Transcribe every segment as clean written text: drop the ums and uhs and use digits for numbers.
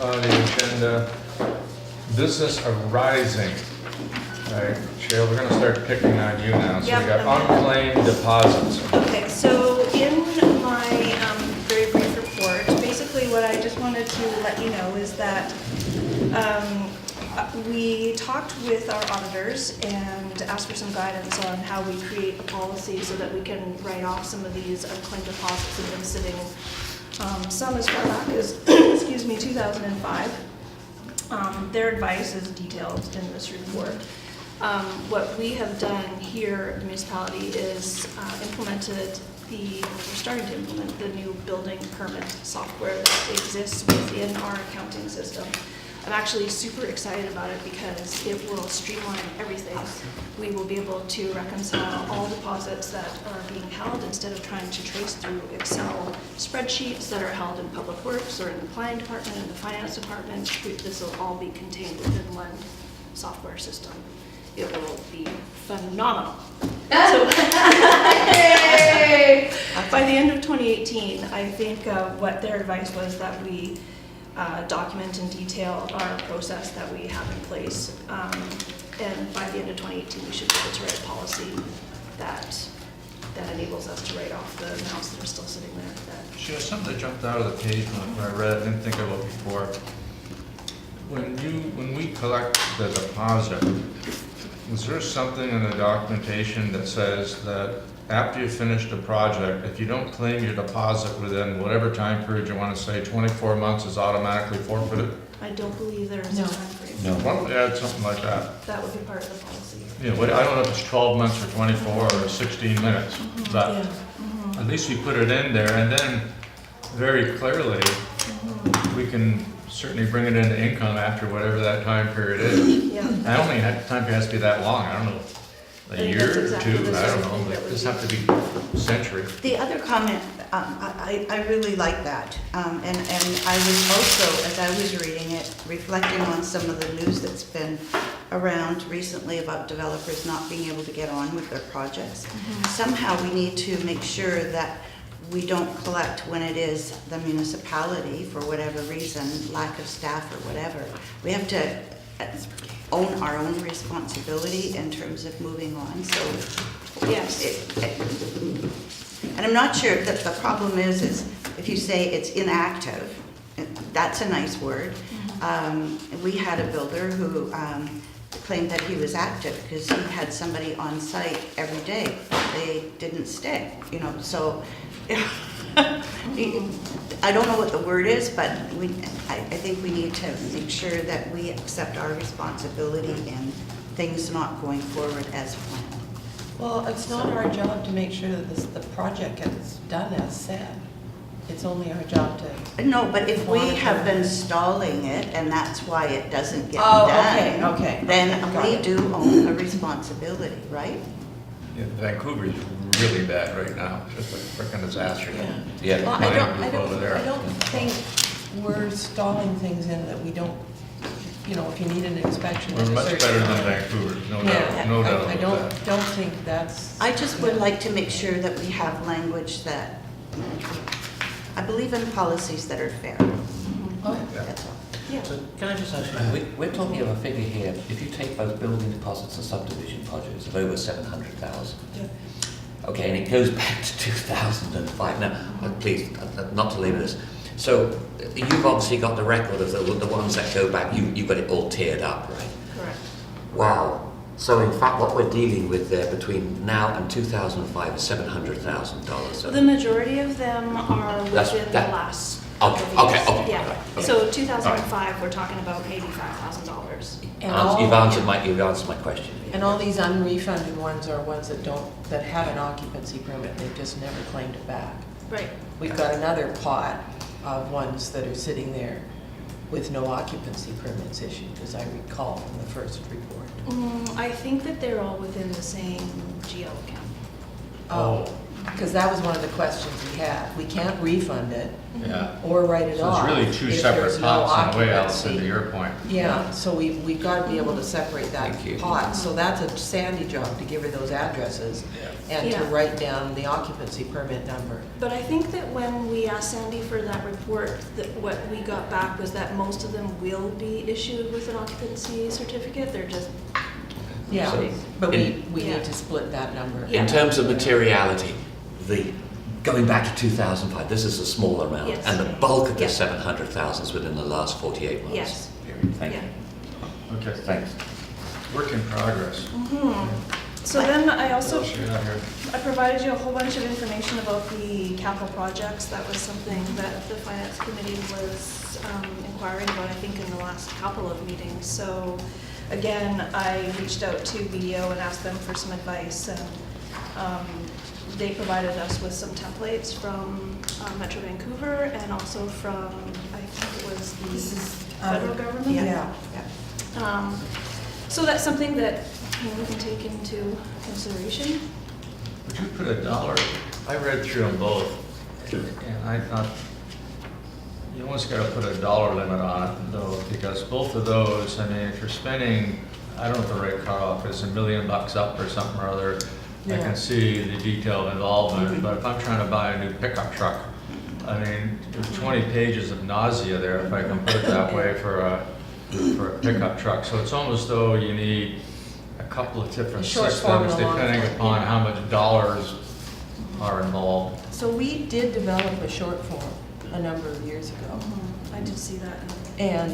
on the agenda, business arising. Right, Cheryl, we're gonna start picking on you now. So we Yep, got I'm unclaimed deposits. Okay, so in my very brief report, basically what I just wanted to let you know is that we talked with our auditors and asked for some guidance on how we create a policy so that we can write off some of these unclaimed deposits that have been sitting, some as far back as, excuse me, 2005. Their advice is detailed in this report. What we have done here at the municipality is we're starting to implement the new building permit software that exists within our accounting system. I'm actually super excited about it because it will streamline everything. We will be able to reconcile all deposits that are being held instead of trying to trace through Excel spreadsheets that are held in Public Works or in the planning department and the finance department. This will all be contained within one software system. It will be phenomenal. So, by the end of 2018, I think what their advice was that we document in detail our process that we have in place. And by the end of 2018, we should be able to write a policy that enables us to write off the amounts that are still sitting there. Sure, something that jumped out of the page when I read it, I didn't think of it before. When we collect the deposit, is there something in the documentation that says that after you finish the project, if you don't claim your deposit within whatever time period you want to say, 24 months is automatically forfeited? I don't believe there is a time frame. No. Why don't we add something like that? That would be part of the policy. You know, I don't know if it's 12 months or 24 or 16 minutes, but at least we put it in there, and then very clearly, we can certainly bring it into income after whatever that time period is. Yeah. I don't think that time period has to be that long, I don't know, I a think year that's or exactly two, the I don't sort of know, thing but that it would doesn't have to be a century. The other comment, I really like that. And I was also, as I was reading it, reflecting on some of the news that's been around recently about developers not being able to get on with their projects. Somehow we need to make sure that we don't collect when it is the municipality, for whatever reason, lack of staff or whatever. We have to own our own responsibility in terms of moving on. So Yes. and I'm not sure that the problem is if you say it's inactive, that's a nice word. We had a builder who claimed that he was active because he had somebody on site every day. They didn't stay, so I don't know what the word is, but I think we need to make sure that we accept our responsibility and things not going forward as planned. Well, it's not our job to make sure that the project gets done as said. It's only our job to... No, but if we have been stalling it and that's why it doesn't get Oh, done, okay. then Got we it. do own a responsibility, right? Yeah, Vancouver is really bad right now, just a frickin' disaster. Yeah. Well, Mine over there. I don't think we're stalling things in that we don't, if you need an inspection. We're at a much certain better than time. Vancouver, no Yeah, doubt, no doubt I about that. don't think that's... I just would like to make sure that we have language that, I believe in policies that are fair. Oh, Yeah. That's all. Yeah. So can I just ask you, we're talking of a figure here, if you take both building deposits and subdivision projects of over 700,000. yeah. Okay, and it goes back to 2005. Now, please, not to leave this. So you've obviously got the record of the ones that go back, you've got it all tiered up, right? Correct. Wow. So in fact, what we're dealing with there between now and 2005 is $700,000. So the majority of them are That's- within the that- last. Okay, couple of okay, years. okay, Yeah. okay. So 2005, we're talking about maybe $5,000. And You've answered my question. And all these unrefunded ones are ones that have an occupancy permit, they've just never claimed it back. Right. We've got another pot of ones that are sitting there with no occupancy permits issued, as I recall from the first report. I think that they're all within the same GL account. Oh, Because that was one of the questions we had. We can't refund it Yeah. or write it So off. it's really two if separate there's no pots in a way, occupancy. Allison, to your point. Yeah, so we've got to be able to separate that Thank you. pot. So that's a Sandy job to give her those addresses and to Yeah. write down the occupancy permit number. But I think that when we asked Sandy for that report, that what we got back was that most of them will be issued with an occupancy certificate. They're just, Yeah, So, but in- we Yeah. need to split that number. Yeah. In terms of materiality, going back to 2005, this is a small amount. Yes. And the bulk of the Yeah. 700,000 is within the last 48 months. Yes. Period. Thank yeah. you. Okay, Thanks. work in progress. So then I What also, else you got here? I provided you a whole bunch of information about the capital projects. That was something that the finance committee was inquiring about, I think, in the last couple of meetings. So again, I reached out to BDO and asked them for some advice, and they provided us with some templates from Metro Vancouver and also from, I think it was the federal government. Yeah. So that's something that, you know, we can take into consideration. Would you put a dollar, I read through them both, and I thought, you almost gotta put a dollar limit on it, though, because both of those, I mean, if you're spending, I don't know what the right cutoff is, $1 million up or something or other, I Yeah. can see the detailed involvement, but if I'm trying to buy a new pickup truck, I mean, there's 20 pages of nausea there, if I can put it that way, for a pickup truck. So it's almost though you need a couple of different Short form systems and a long depending form, upon yeah. how much dollars are involved. So we did develop a short form a number of years ago. I did see that. And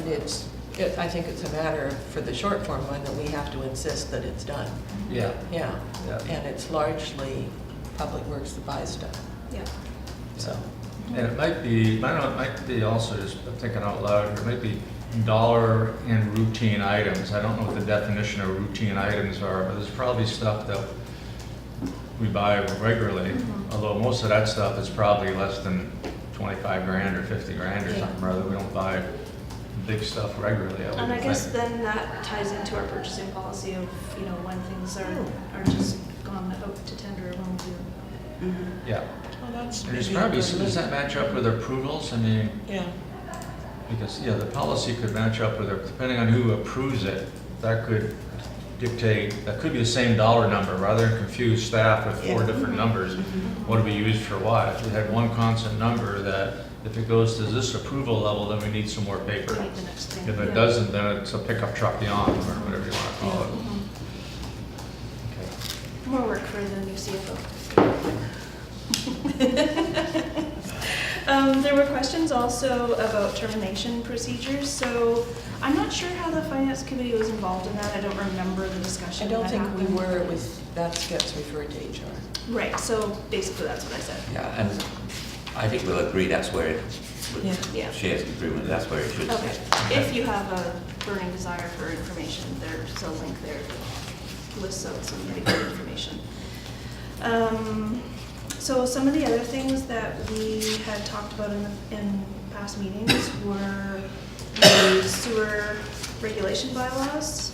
I think it's a matter for the short form one that we have to insist that it's done. Yeah. Yeah. Yeah. And it's largely Public Works that buys stuff, Yeah. so. And it might be, I don't know, it might be also, just thinking out loud, it might be dollar in routine items. I don't know what the definition of routine items are, but there's probably stuff that we buy regularly, although most of that stuff is probably less than 25 grand or 50 grand or Yeah. something, rather, we don't buy big stuff regularly, I And I wouldn't guess think. then that ties into our purchasing policy of, you know, when things are just gone out to tender, when we do. Yeah, Well, that's and there's probably, does that match up with approvals? I mean, Yeah. because, yeah, the policy could match up with, depending on who approves it, that could dictate, that could be the same dollar number, rather than confuse staff with four Yeah. different numbers. What do we use for what? If we had one constant number that, if it goes to this approval level, then we need some more paper. We need the next thing. If it yeah. doesn't, then it's a pickup truck beyond, or whatever you want to call it. Mhm. Okay. More work for the new CFO. There were questions also about termination procedures, so I'm not sure how the finance committee was involved in that. I don't remember the I discussion don't that think we happened. were, that gets referred to HR. Right, so basically that's what I said. Yeah, and I think we'll agree that's where it, Yeah. Yeah. shares agreement, that's where it should Okay, sit. if you have a burning desire for information, there's a link there that lists out some pretty good information. So some of the other things that we had talked about in past meetings were the sewer regulation bylaws.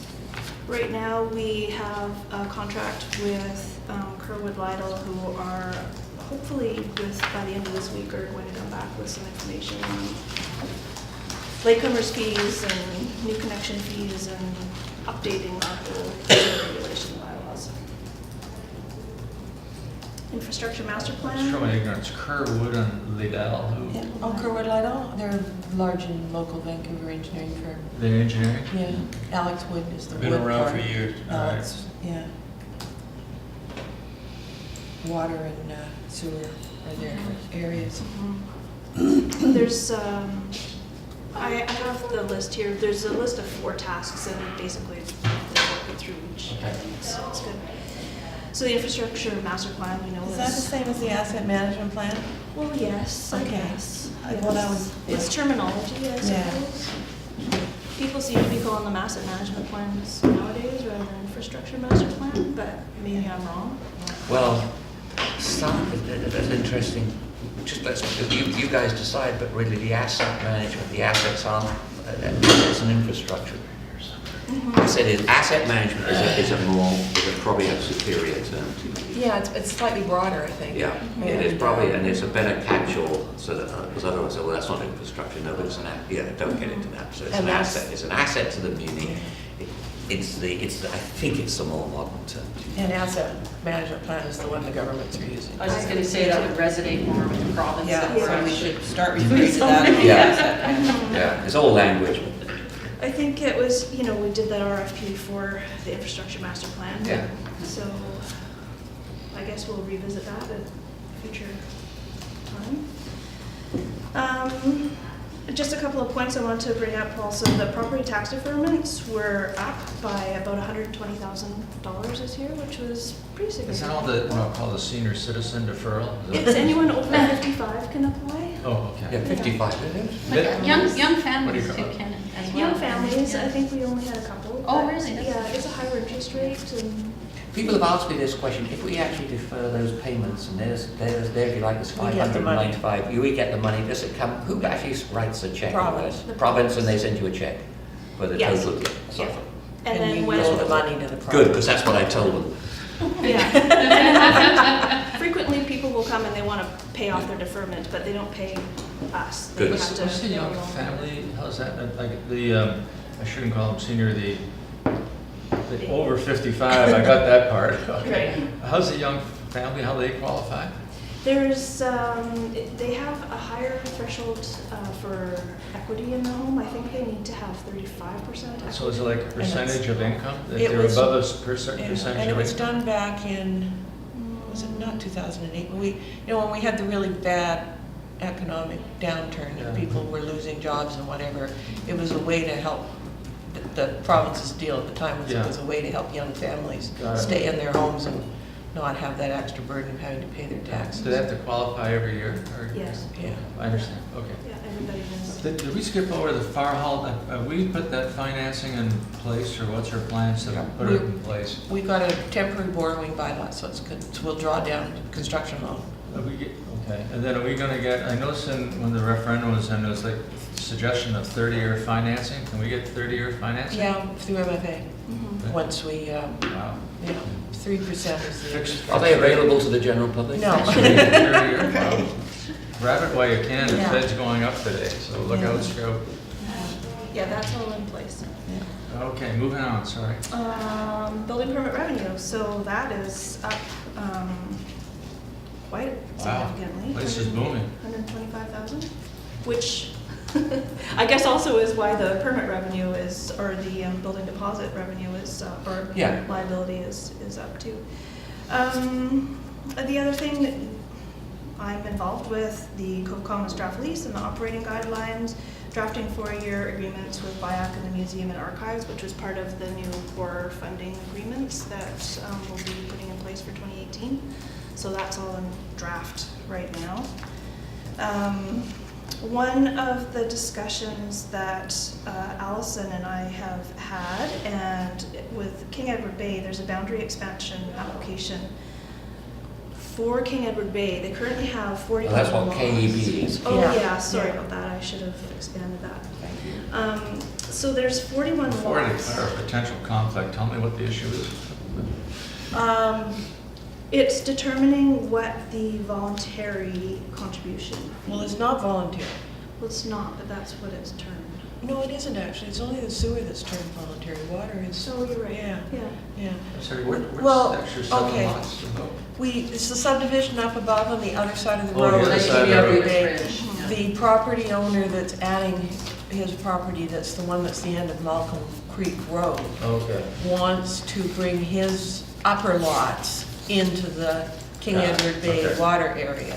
Right now, we have a contract with Kerwood Lidle, who are hopefully by the end of this week, are going to come back with some information on latecomers fees and new connection fees and updating our whole regulation bylaws. Infrastructure master Just plan. from my ignorance, Kerwood and Liddell, who, Yeah. Oh, Kerwood Lidle, they're a large and local Vancouver engineering firm. the engineering? Yeah, Alex Wood is the wood Been around for part. years. Alex, yeah. Water and sewer are their areas. There's, I have the list here. There's a list of 4 tasks, and basically they're working through each. I think it's good. So the infrastructure master plan, we know Is that the same as the asset management plan? Well, yes, I Okay. guess. Well, that was- It's terminology, I Yeah. suppose. People seem to be calling them asset management plans nowadays rather than infrastructure master plan, but maybe I'm wrong. Well, that's interesting. Just let's, you guys decide, but really the asset management, the assets aren't, assets and infrastructure. I said is asset management is probably a superior term to you. Yeah, it's slightly broader, I think. Yeah, it is probably, and it's a better catch-all, so that, because otherwise, well, that's not infrastructure, no, but it's an, don't get into that. So it's And an that's- asset, it's an asset to the muni. I think it's the more modern term. And asset management plan is the one the governments are using. I was just gonna say that would resonate more with the province. Yeah, Yeah. so we should start referring to that. Yeah. Yeah, it's all language. I think it was, we did that RFP for the infrastructure master plan. Yeah. So I guess we'll revisit that at a future time. Just a couple of points I wanted to bring up also. The property tax deferments were up by about $120,000 this year, which was pretty Is significant. that all the, what I'll call the senior citizen deferral? Is It's that- anyone over 55 can apply. Oh, Yeah, okay. 55, isn't it? But young families What do too you call can as well. Young families, Yeah. I think we only had a couple. Oh, but really? That's Yeah, it's a higher interest rate and, People have asked me this question, if we actually defer those payments, and there's there, if you like, it's We get the money. 595, we get the money, does it come, who actually writes the check? Province. The Province, and they send you a check for the Yes. total? yeah. So- And And then you when. bill the money to the province. Good, because that's what I told them. Yeah. Frequently, people will come and they want to pay off their deferment, but they don't pay us. They Good. have to What's the pay young their own. family, how's that, like, I shouldn't call them senior, the over 55, I got that part. Okay. Right. How's the young family, how they qualify? There's, they have a higher threshold for equity in the home. I think they need to have 35% equity. So is it like a percentage of income, that It they're was- above a certain Yeah, percentage and it of was income? done back in, was it not 2008? When we had the really bad economic downturn and Yeah. people were losing jobs and whatever, it was a way to help, the province's deal at the time was it Yeah. was a way to help young families Got it. stay in their homes and not have that extra burden of having to pay their taxes. Do they have to qualify every year? Or- Yes. Yeah. I understand, okay. Yeah, everybody does. Did we skip over the fire hall? Have we put that financing in place, or what's our plans to put it in place? We got a temporary borrowing bylaw, so it's good, so we'll draw down construction loan. Okay, and then are we gonna get, I noticed when the referendum was in, there was like suggestion of 30-year financing. Can we get 30-year financing? Yeah, through MFA, Mhm. once we, Wow. 3% is the. Fixed- Are they available to the general public? No. 30-year, wow. Grab it while you can, the Yeah. Fed's going up today, so look Yeah. out, Scout. Yeah, that's all in place. Okay, moving on, sorry. Building permit revenue, so that is up quite Wow. significantly. Place is booming. 125,000, which I guess also is why the permit revenue is, or the building deposit revenue is, or Yeah. liability is up too. The other thing, I'm involved with the Cove Commons draft lease and the operating guidelines, drafting 4-year agreements with BIAC and the Museum and Archives, which was part of the new core funding agreements that we'll be putting in place for 2018. So that's all in draft right now. One of the discussions that Allison and I have had, and with King Edward Bay, there's a boundary expansion application for King Edward Bay. They currently have 40 Well, that's what lots. KEB is. Oh, Yeah. yeah, sorry Yeah. about that, I should have expanded that. Thank you. So there's 41 Before I lots. declare a potential conflict, tell me what the issue is. It's determining what the voluntary contribution. Well, it's not voluntary. Well, it's not, but that's what it's termed. No, it isn't actually. It's only the sewer that's turned voluntary. Water is, So you're right. Yeah. Yeah. yeah. Sorry, Well, what's extra 7 okay. lots about? It's the subdivision up above on the other side of the Oh, the road. other Like side of the Every road. Bridge, yeah. The property owner that's adding his property, that's the one that's the end of Malcolm Creek Road, Okay. wants to bring his upper lots into the King Got it. Edward Bay Okay. water area.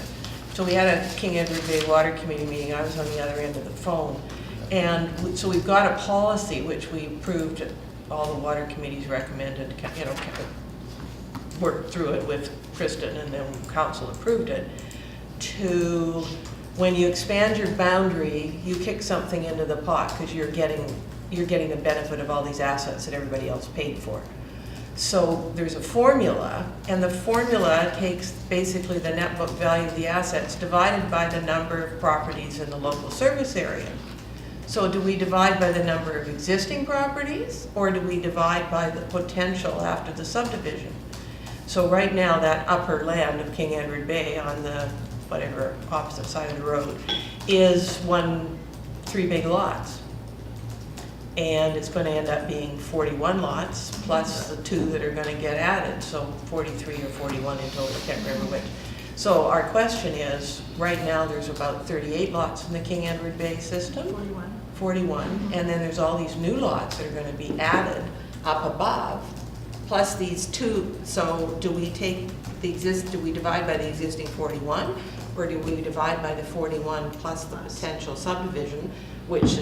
So we had a King Edward Bay Water Committee meeting, I was on the other end of the phone. And so we've got a policy which we approved, all the water committees recommended, worked through it with Kristen and then council approved it, to, when you expand your boundary, you kick something into the pot because you're getting the benefit of all these assets that everybody else paid for. So there's a formula, and the formula takes basically the net book value of the assets divided by the number of properties in the local service area. So do we divide by the number of existing properties, or do we divide by the potential after the subdivision? So right now, that upper land of King Edward Bay on the, whatever, opposite side of the road, is 3 big lots. And it's gonna end up being 41 lots, plus the 2 that are gonna get added, so 43 or 41 in total, I can't remember which. So our question is, right now, there's about 38 lots in the King Edward Bay system. 41. 41, and then there's all these new lots that are gonna be added up above, plus these 2, so do we take do we divide by the existing 41, or do we divide by the 41 plus the potential subdivision, which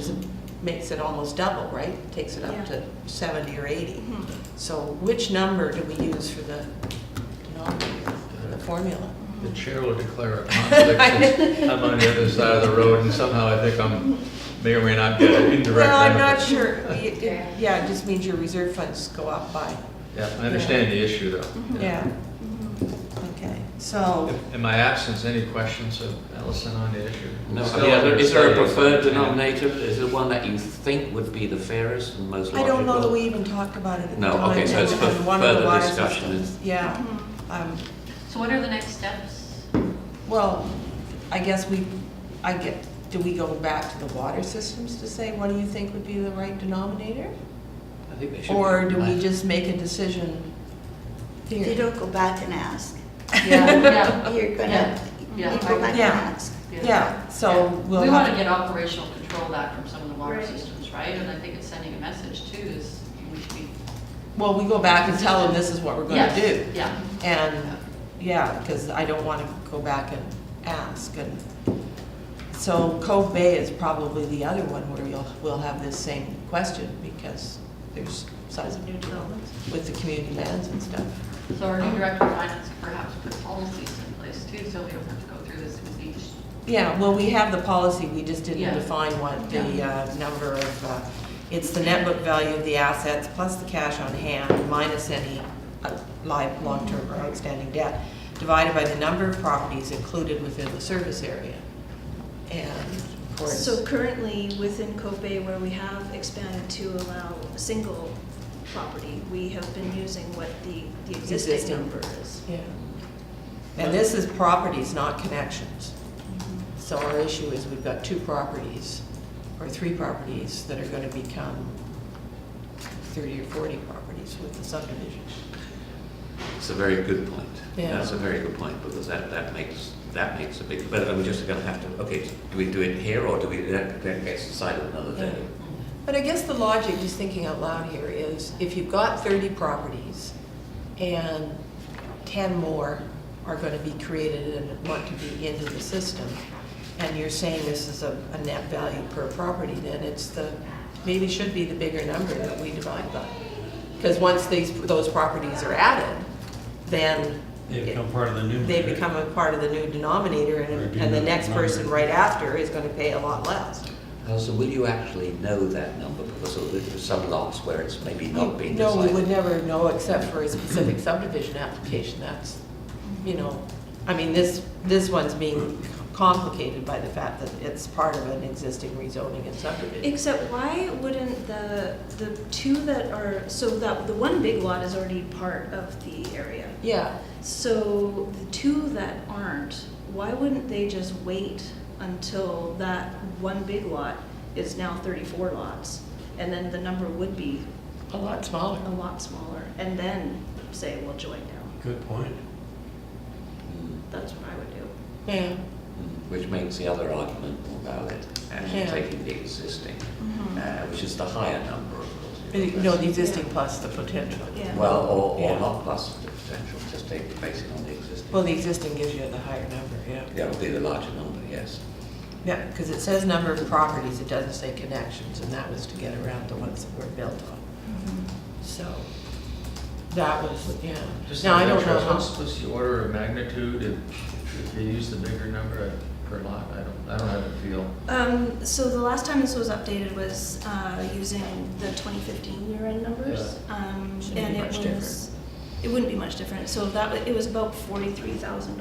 makes it almost double, right? Takes it up to 70 or 80. Mhm. So which number do we use for the denominator, the formula? The chair will declare a conflict since I'm on the other side of the road and somehow I think may or may not get an indirect Well, I'm not benefit. sure, yeah, it just means your reserve funds go up by, Yeah, I understand the issue though. yeah. Okay, so, In my absence, any questions of Allison on the issue? No, Still is there a understanding preferred something. denominator? Is there one that you think would be the fairest and most I logical? don't know that we even talked about it at the No, time. okay, so it's for and one of the further water discussion. systems, Yeah, Mhm. So what are the next steps? well, I guess do we go back to the water systems to say, what do you think would be the right denominator? I think they should. Or do we combined. just make a decision You here? don't go back and ask. Yeah, You're gonna, you Yeah. go back and Yeah. ask. Yeah, so we'll We want to have, get operational control back from some of the water Right. systems, right? And I think it's sending a message too, is we should be. well, we go back and tell them this is what we're gonna Yes, do. Yeah. And, yeah, because I don't want to go back and ask, and so Cove Bay is probably the other one where we'll have this same question, because there's size of new developments with the community lands and stuff. So our new director of finance perhaps put policies in place too, so we don't have to go through this with each. Yeah, well, we have the policy, we just didn't Yeah. define what the number of, it's the net book value of the assets plus the cash on hand minus any live, long-term or outstanding debt, divided by the number of properties included within the service area. And of course. So currently, within Cove Bay, where we have expanded to allow a single property, we have been using what the existing Existing. number is. Yeah. And this is properties, not connections. So our issue is we've got 2 properties, or 3 properties that are gonna become 30 or 40 properties with the subdivision. It's a very good point. Yeah. That's a very good point, because that makes a big, but we're just gonna have to, okay, do we do it here, or do we, that gets decided another day? But I guess the logic, just thinking out loud here, is if you've got 30 properties and 10 more are gonna be created and want to be into the system, and you're saying this is a net value per property, then maybe should be the bigger number that we divide by. Because once those properties are added, then They become part of the new. they become a part of the new denominator, and the next person right after is gonna pay a lot less. So will you actually know that number, because there's some lots where it's maybe not being No, decided? we would never know except for a specific subdivision application, that's, I mean, this one's being complicated by the fact that it's part of an existing rezoning and subdivision. Except why wouldn't the 2 that are, so that the one big lot is already part of the area. Yeah, So the 2 that aren't, why wouldn't they just wait until that one big lot is now 34 lots? And then the number would be a lot smaller. a lot smaller, and then say, well, join now. Good point. That's what I would do. Yeah, Which makes the other argument more valid, actually Yeah. taking the existing, which is the higher number, of course. no, the existing plus the potential. Yeah. Well, or Yeah. not plus the potential, just take the basic on the existing. Well, the existing gives you the higher number, yeah. Yeah, it'll be the larger number, yes. Yeah, because it says number of properties, it doesn't say connections, and that was to get around the ones that were built on. So, that was, yeah. Just Now, I out of don't know interest, how. what's the order of magnitude if you use the bigger number per lot? I don't have a feel. So the last time this was updated was using the 2015 year-end numbers. Shouldn't And be it much was, it wouldn't be much different. So it was about $43,000.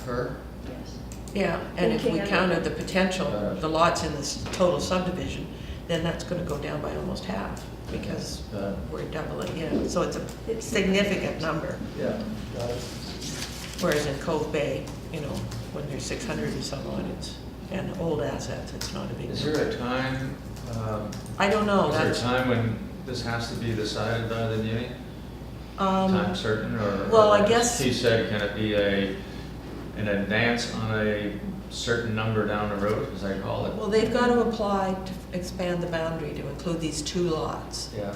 Per? Yes. Yeah, and if we Thinking of- counted the potential, the lots in this total subdivision, then that's gonna go down by almost half, because we're doubling, so it's a It's significant number. Yeah. Whereas in Cove Bay, when there's 600 and some on it, and old assets, it's not a big Is number. there a time, I don't know, is there a that's, time when this has to be decided by the Muni? Time certain, or? well, I guess- He said, can it be an advance on a certain number down the road, as I call it? well, they've got to apply to expand the boundary to include these 2 lots. Yeah.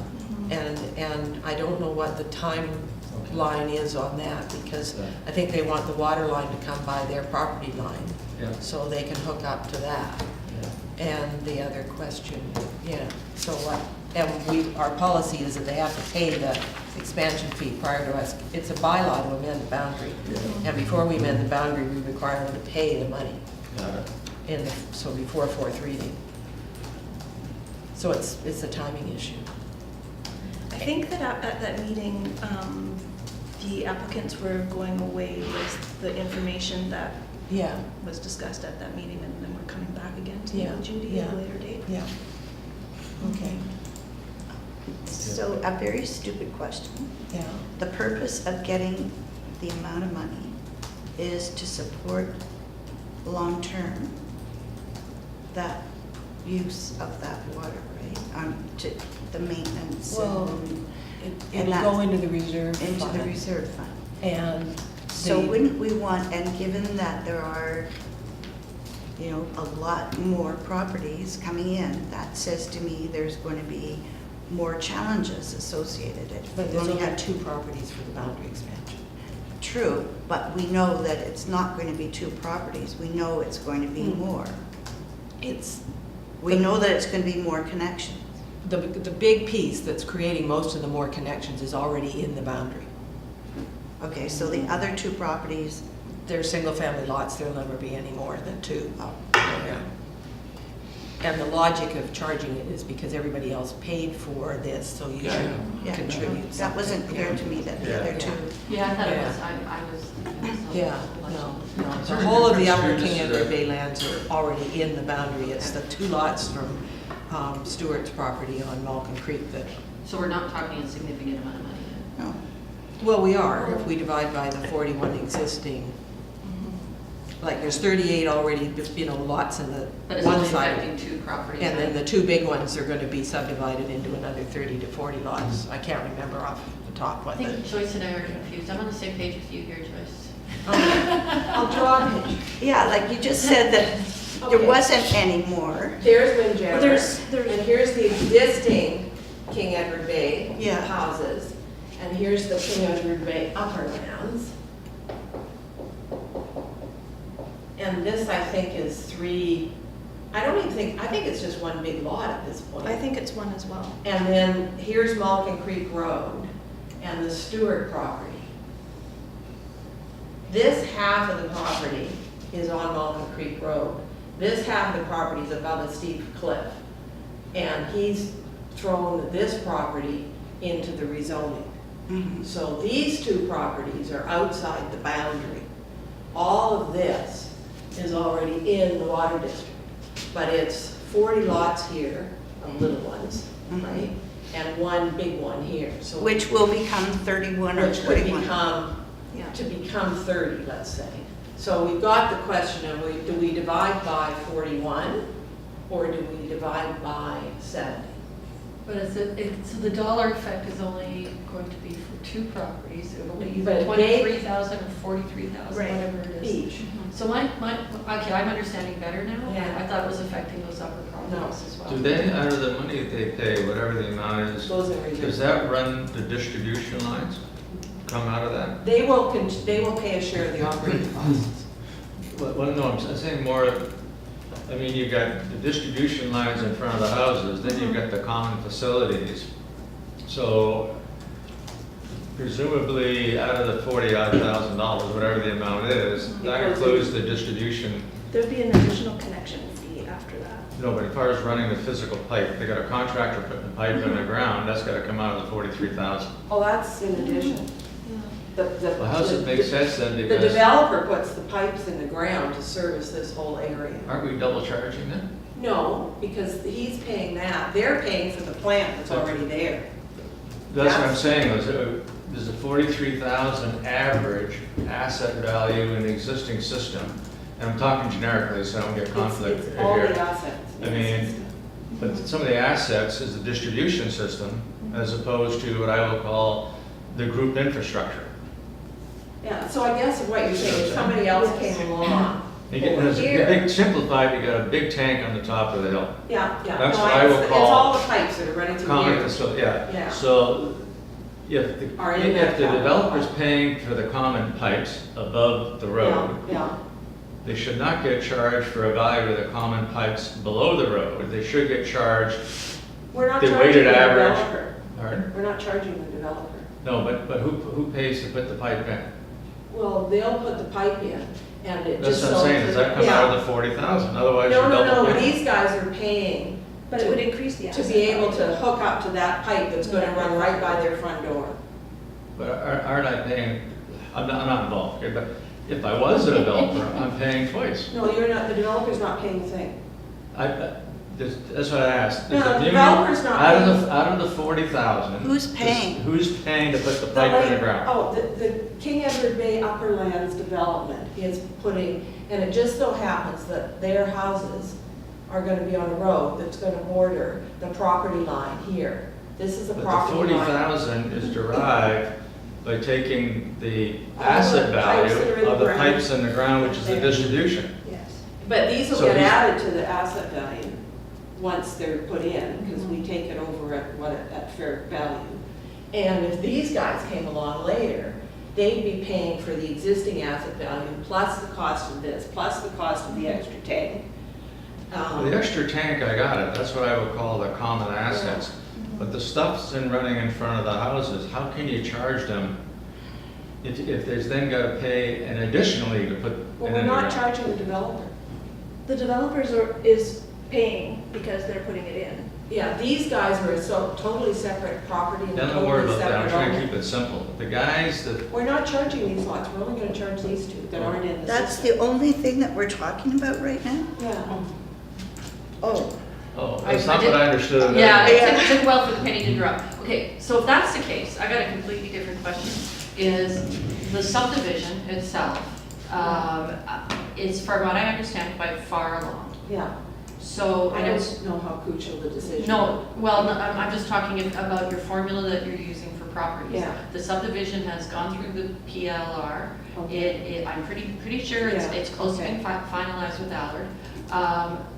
And I don't know what the timeline is on that, because Yeah. I think they want the water line to come by their property line, Yeah. so they can hook up to that. Yeah. And the other question, so what, and our policy is that they have to pay the expansion fee prior to us. It's a bylaw to amend the boundary. And before we amend the boundary, we require them to pay the money Got it. so before 4th reading. So it's a timing issue. I think that at that meeting, the applicants were going away with the information that Yeah, was discussed at that meeting, and then we're coming back again to meet Yeah, with Judy yeah. at a later date. yeah. Okay, So a very stupid question. yeah. The purpose of getting the amount of money is to support long-term that use of that water, right? To the maintenance Well, and It'll go into the reserve into the fund. reserve fund. And So the- wouldn't we want, and given that there are, a lot more properties coming in, that says to me there's going to be more challenges associated. If But we there's only only have 2 properties for the boundary expansion. True, but we know that it's not going to be 2 properties. We know it's going to be more. It's, We know that it's going to be more connections. the big piece that's creating most of the more connections is already in the boundary. Okay, so the other 2 properties, They're single-family lots, there'll never be any more than 2. oh, Yeah. And the logic of charging it is because everybody else paid for this, so you should yeah, contribute something. that wasn't clear to me that the Yeah. other 2. Yeah, I thought it Yeah. was, I was. Yeah, no. Is The there a whole of the difference Upper here? King This is Edward a- Bay lands are already in the boundary. It's the 2 lots from Stewart's property on Malcolm Creek that, So we're not talking a significant amount of money then? No. well, we are, if we divide by the 41 existing. Like, there's 38 already, lots in the But it's one only side. affecting 2 properties. And then right? the 2 big ones are gonna be subdivided into another 30 to 40 lots. I can't remember off the top I what the. think Joyce and I are confused. I'm on the same page with you here, Joyce. I'll draw a picture. Yeah, like you just said that there Okay. wasn't any more. There's Windjammer, There's- and here's the existing King Edward Bay Yeah. houses, and here's the King Edward Bay upper lands. And this, I think, is 3, I think it's just one big lot at this point. I think it's one as well. And then here's Malkin Creek Road and the Stewart property. This half of the property is on Malkin Creek Road. This half of the property is above a steep cliff. And he's thrown this property into the rezoning. Mhm. So these 2 properties are outside the boundary. All of this is already in the water district. But it's 40 lots here, of little ones, Mhm. right? And 1 big one here, so. Which will become 31 or Which would 41. Yeah. to become 30, let's say. So we've got the question of, do we divide by 41, or do we divide by 70? But so the dollar effect is only going to be for 2 properties, it will be But either they- 23,000 or 43,000, Right. whatever it is. Each. So okay, I'm understanding better now. Yeah. I thought it was affecting those upper properties as well. Do they, out of the money that they pay, whatever the amount is, Goes in does reserve. that run the distribution lines? Come out of that? They will pay a share of the operating costs. Well, no, I'm saying more, I mean, you've got the distribution lines in front of the houses, then you've got the common facilities. So presumably, out of the $40,000, whatever the amount is, that includes the distribution. There'd be an additional connection fee after that. No, but as far as running the physical pipe, they got a contractor putting the pipe in the ground, that's gotta come out of the 43,000. Oh, that's in addition. Well, how does it make sense then? The Because developer puts the pipes in the ground to service this whole area. aren't we double charging them? No, because he's paying that, they're paying for the plant that's already there. That's what I'm saying, there's a 43,000 average asset value in the existing system. And I'm talking generically, so I don't get conflict It's all the here. assets. I mean, but some of the assets is the distribution system as opposed to what I will call the group infrastructure. Yeah, so I guess what you're saying, if somebody else came along. You get, there's a Here. big, simplified, you got a big tank on the top of the hill. Yeah, yeah. That's No, what I will it's call all the pipes that are running through Common here. facility, yeah. Yeah. So if the, Are in if that the capital. developer's paying for the common pipes above the road, Yeah, they should not get charged for a value of the common pipes below the road. They should get charged, we're not The charging weighted the average. developer. pardon? We're not charging the developer. No, but who pays to put the pipe in? Well, they'll put the pipe in, and it That's just. what I'm saying, does that come out Yeah. of the 40,000? Otherwise No, you're no, double no, paying. these guys are paying But it would increase the to asset be able value. to hook up to that pipe that's gonna run right by their front door. But aren't I paying, I'm not involved, okay, but if I was a developer, I'm paying twice. No, you're not, the developer's not paying a thing. That's what I asked. No, Is the community- developer's not Out of the 40,000. Who's paying? Who's paying to put the pipe in the ground? Oh, the King Edward Bay Upper Lands Development is putting, and it just so happens that their houses are gonna be on a road that's gonna border the property line here. This is a But the property line. 40,000 is derived by taking the All asset the pipes that are in value the of the ground. pipes in the ground, which is the There. distribution. Yes. But these will So get these- added to the asset value once they're put in, because we take it over at fair value. And if these guys came along later, they'd be paying for the existing asset value, plus the cost of this, plus the cost of the extra tank. The extra tank, I got it, that's what I would call the common assets. But the stuff's in running in front of the houses, how can you charge them if there's then got to pay an additionally to put it Well, in we're the not ground? charging the developer. The developers is paying because they're putting it in. Yeah, these guys are a totally separate property and Then don't worry totally about that, I'm separate trying to owner. keep it simple. The guys that, We're not charging these lots, we're only gonna charge these two that aren't in the That's system. the only thing that we're talking about right now? Yeah. Oh, oh, I- that's I not what did- I understood. Yeah, Yeah. it took well for the penny to drop. Okay, so if that's the case, I got a completely different question. Is the subdivision itself, is, from what I understand, quite far along. Yeah, So, I and it's, don't know how crucial the decision. no, well, no, I'm just talking about your formula that you're using for properties. Yeah. The subdivision has gone through the PLR. Okay. I'm pretty sure Yeah, it's close to okay. being finalized with Allard.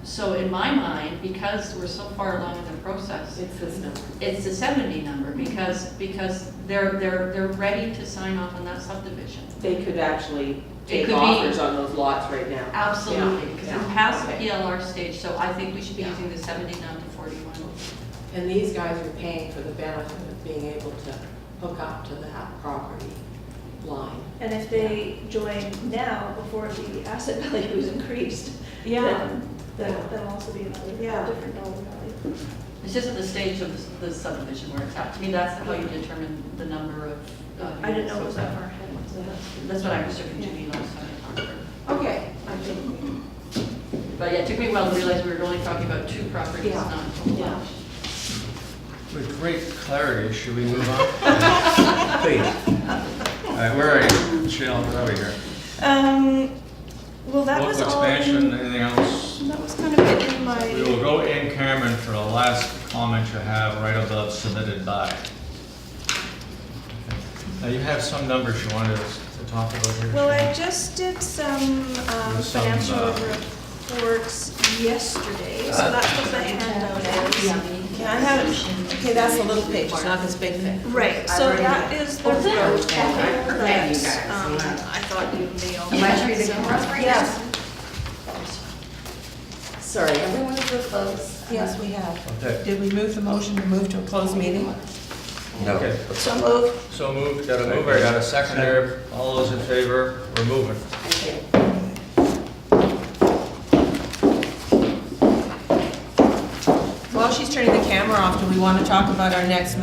So in my mind, because we're so far along in the process, It's this number. it's the 70 number because they're ready to sign off on that subdivision. They could actually It take could be- offers on those lots right now. Absolutely, because Yeah, we're past the okay. PLR stage, so I think we should be Yeah. using the 70 down to 41. And these guys are paying for the benefit of being able to hook up to that property line. And if they join now, before the asset value is increased, then that'll also be another Yeah. different dollar value. It's just at the stage of the subdivision where it's at. To me, that's how you determine the number of. I didn't know it units. was that far ahead. That's what I understood from Judy last time I talked to her. Okay, I think, But yeah, it took me a while to realize we were only talking about 2 properties, Yeah. not a whole Yeah. lot. With great clarity, should we move on? Please. All right, where are you? Michelle, where are we here? Well, that was Local all, expansion, anything else? that was kind of it in We my, will go in Cameron for the last comment you have right above submitted by. Now, you have some numbers you wanted to talk about here. well, I Sharon? just did some There's some, financial reports yesterday, so that's what the handout is. yeah, I have it. Okay, that's the little page, it's not this big thing. Right, so that is the road capital that, I thought you may all. Am I reading for us right now? Yes, sorry. Everyone's for close. Yes, we have. Okay, Did we move the motion to move to a closed meeting? No. okay. so moved. So moved, got a mover, got a seconder. All those in favor, we're moving. Okay. While she's turning the camera off, do we want to talk about our next meeting?